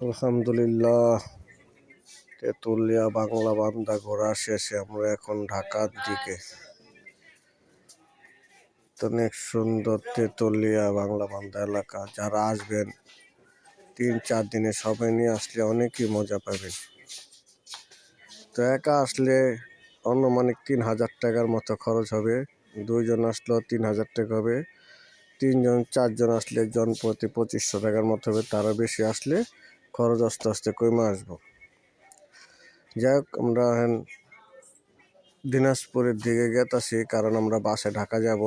আলহামদুলিল্লাহ, তেঁতুলিয়া বাংলা বান্দা ঘোরা শেষে আমরা এখন ঢাকার দিকে। অনেক সুন্দর তেঁতুলিয়া বাংলা বান্দা এলাকা। যারা আসবেন 3-4 দিনে সবাই নিয়ে আসলে অনেকই মজা পাবেন। তো একা আসলে আনুমানিক 3000 টাকার মতো খরচ হবে। 2 জন আসলেও 3000 টাকা হবে। 3-4 জন আসলে জন প্রতি 2500 টাকার মতো হবে। তারা বেশি আসলে খরচ আস্তে আস্তে কমে আসবো। যাই হোক, আমরা দিনাজপুরের দিকে গেতাছি, কারণ আমরা বাসে ঢাকা যাব।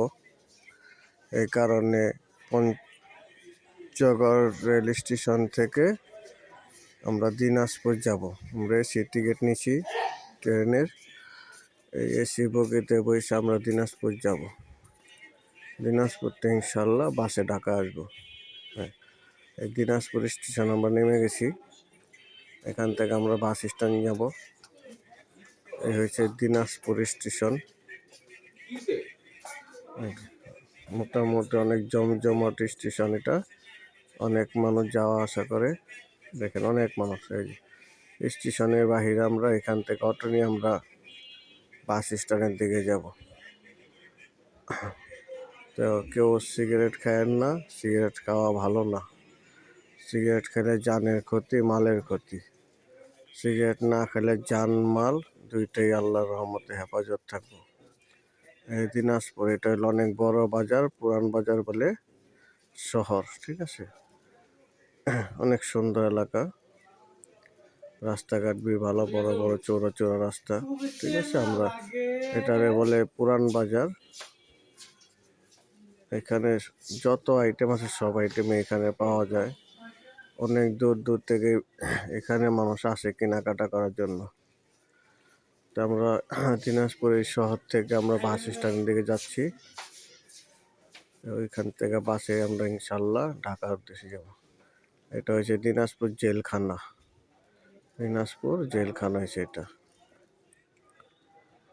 এই কারণে পঞ্চগড় রেল স্টেশন থেকে আমরা দিনাজপুর যাব। আমরা এসি টিকিট নিছি ট্রেনের। এই এসি বগিতে বসে আমরা দিনাজপুর যাব। দিনাজপুর থেকে ইনশাল্লাহ বাসে ঢাকা আসবো। হ্যাঁ, এই দিনাজপুর স্টেশন আমরা নেমে গেছি। এখান থেকে আমরা বাস স্ট্যান্ড যাব। এই হচ্ছে দিনাজপুর স্টেশন। মোটামুটি অনেক জমজমাট স্টেশন এটা। অনেক মানুষ যাওয়া আসা করে। দেখেন, অনেক মানুষ। এই স্টেশনের বাহিরে আমরা এখান থেকে অটো নিয়ে আমরা বাস স্ট্যান্ডের দিকে যাব। তো কেউ সিগারেট খায়েন না, সিগারেট খাওয়া ভালো না। সিগারেট খেলে জানের ক্ষতি, মালের ক্ষতি। সিগারেট না খেলে জান মাল দুইটাই আল্লাহর রহমতে হেফাজত থাকবো। এই দিনাজপুর, এটা হলো অনেক বড় বাজার, পুরান বাজার বলে শহর। ঠিক আছে, অনেক সুন্দর এলাকা। রাস্তাঘাট বি ভালো, বড় বড় চৌড়া চৌড়া রাস্তা। ঠিক আছে, আমরা এটারে বলে পুরান বাজার। এখানে যত আইটেম আছে সব আইটেমই এখানে পাওয়া যায়। অনেক দূর দূর থেকে এখানে মানুষ আসে কেনাকাটা করার জন্য। তো আমরা দিনাজপুরের শহর থেকে আমরা বাস স্ট্যান্ডের দিকে যাচ্ছি। ওইখান থেকে বাসে আমরা ইনশাল্লাহ ঢাকার উদ্দেশ্যে যাব। এটা হচ্ছে দিনাজপুর জেলখানা। দিনাজপুর জেলখানা হয়েছে এটা।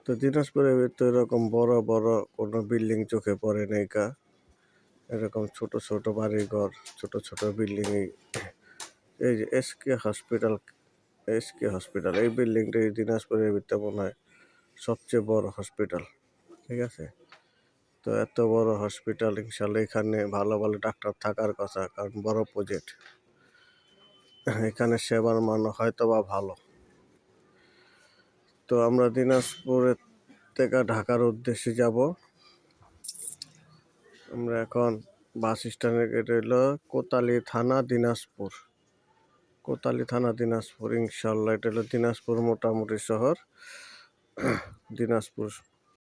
তো দিনাজপুরের ভিতরে এরকম বড় বড় কোনো বিল্ডিং চোখে পড়ে নাই কা। এরকম ছোট ছোট বাড়িঘর, ছোট ছোট বিল্ডিং। এই যে এসকে হসপিটাল, এই বিল্ডিংটা দিনাজপুরের ভিতরে মনে হয় সবচেয়ে বড় হসপিটাল। ঠিক আছে, তো এত বড় হসপিটাল, ইনশাল্লাহ এখানে ভালো ভালো ডাক্তার থাকার কথা, কারণ বড় প্রজেক্ট। এখানে সেবার মান হয়তো বা ভালো। তো আমরা দিনাজপুরের থেকে ঢাকার উদ্দেশ্যে যাব। আমরা এখন বাস স্ট্যান্ডে গেটে হলো কোতালি থানা দিনাজপুর। কোতালি থানা দিনাজপুর, ইনশাল্লাহ এটা হলো দিনাজপুর মোটামুটি শহর। দিনাজপুর